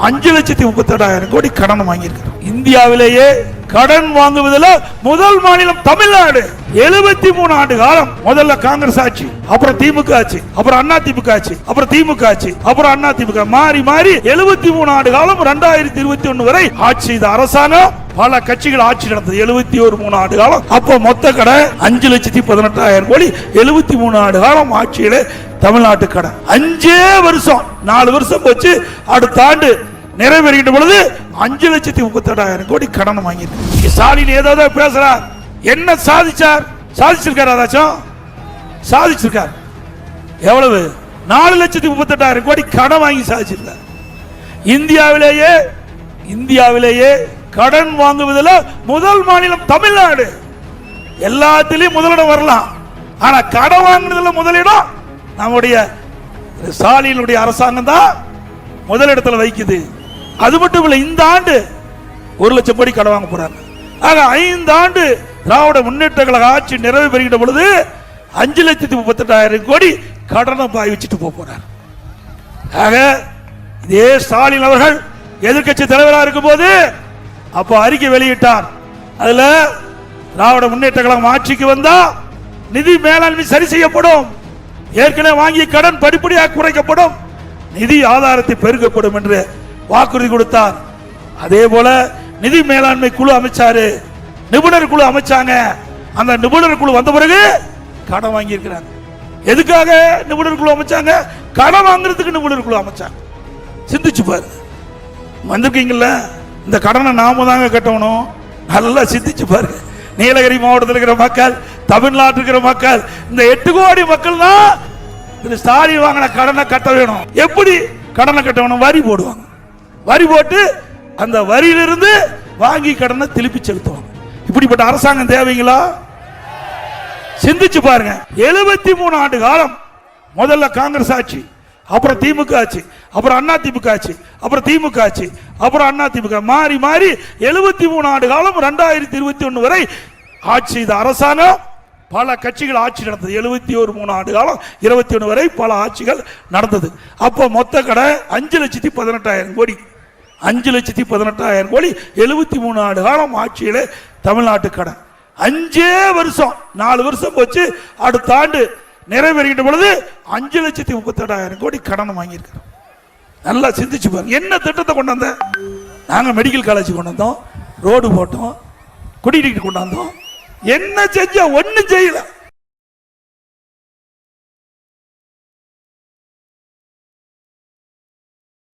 5,38,000 கோடி கடன் வாங்கியிருக்கிறோம். இந்தியாவிலேயே கடன் வாங்குவதில் முதல் மாநிலம் தமிழ்நாடு. 73 ஆண்டு காலம் முதல்ல காங்கிரஸ் ஆட்சி, அப்புறம் திமுக ஆட்சி, அப்புறம் அண்ணா திமுக ஆட்சி, அப்புறம் திமுக ஆட்சி, அப்புறம் அண்ணா திமுக மாறி மாறி 73 ஆண்டு காலம் 2021 வரை ஆட்சி செய்த அரசாங்கம். பல கட்சிகள் ஆட்சி நடந்தது. 73 ஆண்டு காலம். அப்ப மொத்த கடன் 5,18,000 கோடி. 73 ஆண்டு காலம் ஆட்சியில தமிழ்நாட்டு கடன் 5 வருஷம் 4 வருஷம் போச்சு. அடுத்த ஆண்டு நிறைவேறிட்ட பொழுது 5,38,000 கோடி கடன் வாங்கியிருக்கு. ஸ்டாலின் ஏதாவது பேசுறார், என்ன சாதிச்சார்? சாதிச்சிருக்காரு, ஏதாச்சும் சாதிச்சிருக்கார். எவ்வளவு? 4,38,000 கோடி கடன் வாங்கி சாதிச்சிருக்கார். இந்தியாவிலேயே கடன் வாங்குவதில் முதல் மாநிலம் தமிழ்நாடு. எல்லாத்திலையும் முதலிடம் வரலாம், ஆனா கடன் வாங்குறதுல முதலிடம் நம்முடைய ஸ்டாலினுடைய அரசாங்கம் தான் முதலிடத்தில் வைக்குது. அது மட்டும் இல்லை, இந்த ஆண்டு 1 லட்சம் கோடி கடன் வாங்க போறாங்க. ஆக 5 ஆண்டு திராவிட முன்னேற்ற கழக ஆட்சி நிறைவு பெறுகின்ற பொழுது 5,38,000 கோடி கடனை பாய் வச்சுட்டு போறார். ஆக இதே ஸ்டாலின் அவர்கள் எதிர்கட்சி தலைவராக இருக்கும் போது அப்ப அறிக்கை வெளியிட்டார். அதுல திராவிட முன்னேற்ற கழகம் ஆட்சிக்கு வந்தா நிதி மேலாண்மை சரி செய்யப்படும், ஏற்கனவே வாங்கிய கடன் படிப்படியாக குறைக்கப்படும், நிதி ஆதாரத்தை பெருக்கப்படும் என்று வாக்குறுதி கொடுத்தார். அதே போல நிதி மேலாண்மை குழு அமைச்சாரு, நிபுணர் குழு அமைச்சாங்க. அந்த நிபுணர் குழு வந்த பிறகு கடன் வாங்கி இருக்கிறாங்க. எதுக்காக நிபுணர் குழு அமைச்சாங்க? கடன் வாங்குறதுக்கு நிபுணர் குழு அமைச்சாங்க. சிந்திச்சு பாரு. வந்திருக்கீங்கல்ல, இந்த கடனை நாம தாங்க கட்டணும். நல்லா சிந்திச்சு பாருங்க. நீலகிரி மாவட்டத்தில் இருக்கிற மக்கள், தமிழ்நாட்டில் இருக்கிற மக்கள், இந்த 8 கோடி மக்கள் தான் ஸ்டாலின் வாங்கின கடனை கட்ட வேணும். எப்படி கடனை கட்ட வேணும்? வரி போடுவாங்க. வரி போட்டு அந்த வரியிலிருந்து வாங்கி கடனை திருப்பி செலுத்துவாங்க. இப்படிப்பட்ட அரசாங்கம் தேவைங்களா? சிந்திச்சு பாருங்க. 73 ஆண்டு காலம் முதல்ல காங்கிரஸ் ஆட்சி, அப்புறம் திமுக ஆட்சி, அப்புறம் அண்ணா திமுக ஆட்சி, அப்புறம் திமுக ஆட்சி, அப்புறம் அண்ணா திமுக மாறி மாறி 73 ஆண்டு காலம் 2021 வரை ஆட்சி செய்த அரசாங்கம். பல கட்சிகள் ஆட்சி நடந்தது. 73 ஆண்டு காலம் 21 வரை பல ஆட்சிகள் நடந்தது. அப்போ மொத்த கடன் 5,18,000 கோடி. 5,18,000 கோடி 73 ஆண்டு காலம் ஆட்சியில தமிழ்நாட்டு கடன். 5 வருஷம் 4 வருஷம் போச்சு. அடுத்த ஆண்டு நிறைவேறுகின்ற பொழுது 5,38,000 கோடி கடன் வாங்கியிருக்கிறோம். நல்லா சிந்திச்சு பாருங்க. என்ன திட்டத்தை கொண்டு வந்த? நாங்க மெடிக்கல் காலேஜ் கொண்டு வந்தோம், ரோடு போட்டோம், குடிநீர் கொண்டு வந்தோம். என்ன செஞ்ச? ஒன்னும் செய்யல.